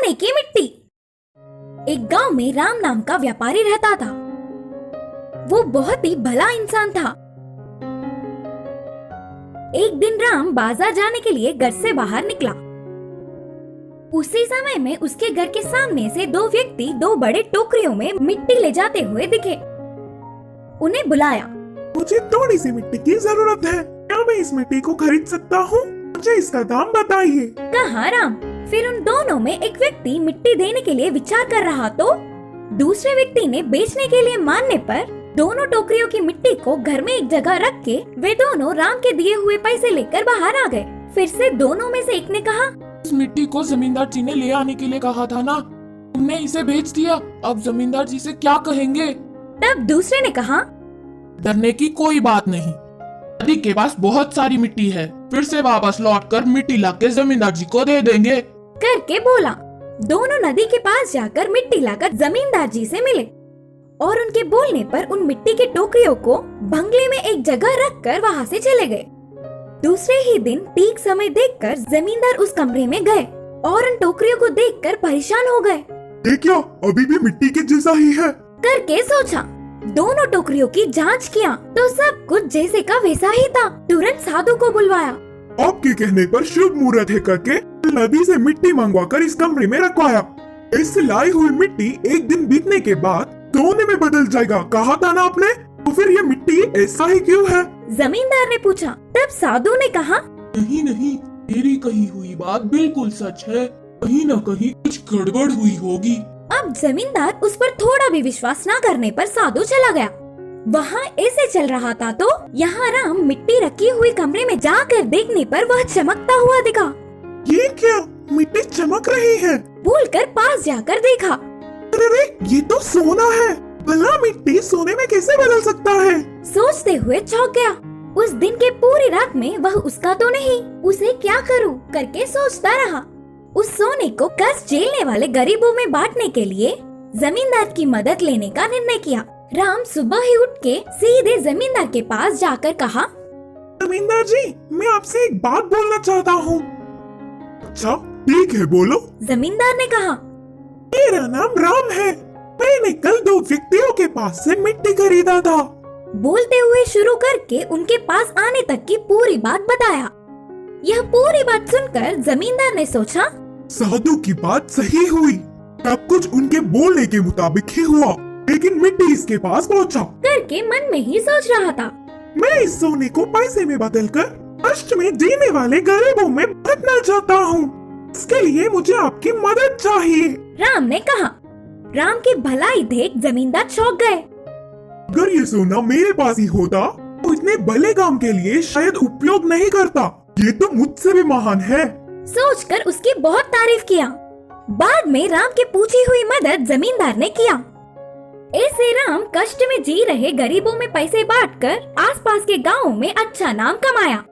सोने की मिट्टी। एक गांव में राम नाम का व्यापारी रहता था। वो बहुत ही भला इंसान था। एक दिन राम बाजार जाने के लिए घर से बाहर निकला। उसी समय में उसके घर के सामने से दो व्यक्ति दो बड़े टोकरियों में मिट्टी ले जाते हुए दिखे। उन्हें बुलाया। मुझे थोड़ी सी मिट्टी की जरूरत है, क्या मैं इस मिट्टी को खरीद सकता हूँ? मुझे इसका दाम बताइए, कहा राम। फिर उन दोनों में एक व्यक्ति मिट्टी देने के लिए विचार कर रहा तो दूसरे व्यक्ति ने बेचने के लिए मानने पर दोनों टोकरियों की मिट्टी को घर में एक जगह रख के वे दोनों राम के दिए हुए पैसे लेकर बाहर आ गए। फिर से दोनों में से एक ने कहा, इस मिट्टी को जमींदार जी ने ले आने के लिए कहा था ना, तुमने इसे बेच दिया। अब जमींदार जी से क्या कहेंगे? तब दूसरे ने कहा, डरने की कोई बात नहीं, नदी के पास बहुत सारी मिट्टी है, फिर से वापस लौटकर मिट्टी लाके जमींदार जी को दे देंगे करके बोला। दोनों नदी के पास जाकर मिट्टी लाकर जमींदार जी से मिले और उनके बोलने पर उन मिट्टी की टोकरियों को बंगले में एक जगह रखकर वहाँ से चले गए। दूसरे ही दिन ठीक समय देखकर जमींदार उस कमरे में गए और उन टोकरियों को देखकर परेशान हो गए। ये क्या अभी भी मिट्टी के जैसा ही है? करके सोचा। दोनों टोकरियों की जांच किया तो सब कुछ जैसे का वैसा ही था। तुरंत साधु को बुलवाया। आपके कहने पर शुभ मुहूर्त है करके नदी से मिट्टी मंगवाकर इस कमरे में रखवाया। इससे लाई हुई मिट्टी एक दिन बीतने के बाद सोने में बदल जाएगा, कहा था ना आपने? तो फिर ये मिट्टी ऐसा ही क्यों है? जमींदार ने पूछा। तब साधु ने कहा, नहीं नहीं, तेरी कही हुई बात बिल्कुल सच है, कहीं न कहीं कुछ गड़बड़ हुई होगी। अब जमींदार उस पर थोड़ा भी विश्वास न करने पर साधु चला गया। वहाँ ऐसे चल रहा था तो यहाँ राम मिट्टी रखी हुई कमरे में जाकर देखने पर वह चमकता हुआ दिखा। ये क्या, मिट्टी चमक रही है? भूलकर पास जाकर देखा। अरे ये तो सोना है। भला मिट्टी सोने में कैसे बदल सकता है? सोचते हुए चौंक गया। उस दिन के पूरी रात में वह उसका तो नहीं, उसे क्या करूं करके सोचता रहा। उस सोने को कष्ट झेलने वाले गरीबों में बांटने के लिए जमींदार की मदद लेने का निर्णय किया। राम सुबह ही उठ के सीधे जमींदार के पास जाकर कहा, जमींदार जी, मैं आपसे एक बात बोलना चाहता हूँ। अच्छा ठीक है, बोलो। जमींदार ने कहा, मेरा नाम राम है। मैंने कल दो व्यक्तियों के पास से मिट्टी खरीदा था। बोलते हुए शुरू करके उनके पास आने तक की पूरी बात बताया। यह पूरी बात सुनकर जमींदार ने सोचा, साधु की बात सही हुई, सब कुछ उनके बोलने के मुताबिक ही हुआ, लेकिन मिट्टी इसके पास पहुंचा। करके मन में ही सोच रहा था, मैं इस सोने को पैसे में बदलकर कष्ट में जीने वाले गरीबों में बांटना चाहता हूँ। इसके लिए मुझे आपकी मदद चाहिए। राम ने कहा। राम की भलाई देख जमींदार चौंक गए। अगर ये सोना मेरे पास ही होता तो इतने भले काम के लिए शायद उपयोग नहीं करता। ये तो मुझसे भी महान है। सोचकर उसकी बहुत तारीफ किया। बाद में राम की पूछी हुई मदद जमींदार ने किया। ऐसे राम कष्ट में जी रहे गरीबों में पैसे बांटकर आसपास के गांवों में अच्छा नाम कमाया।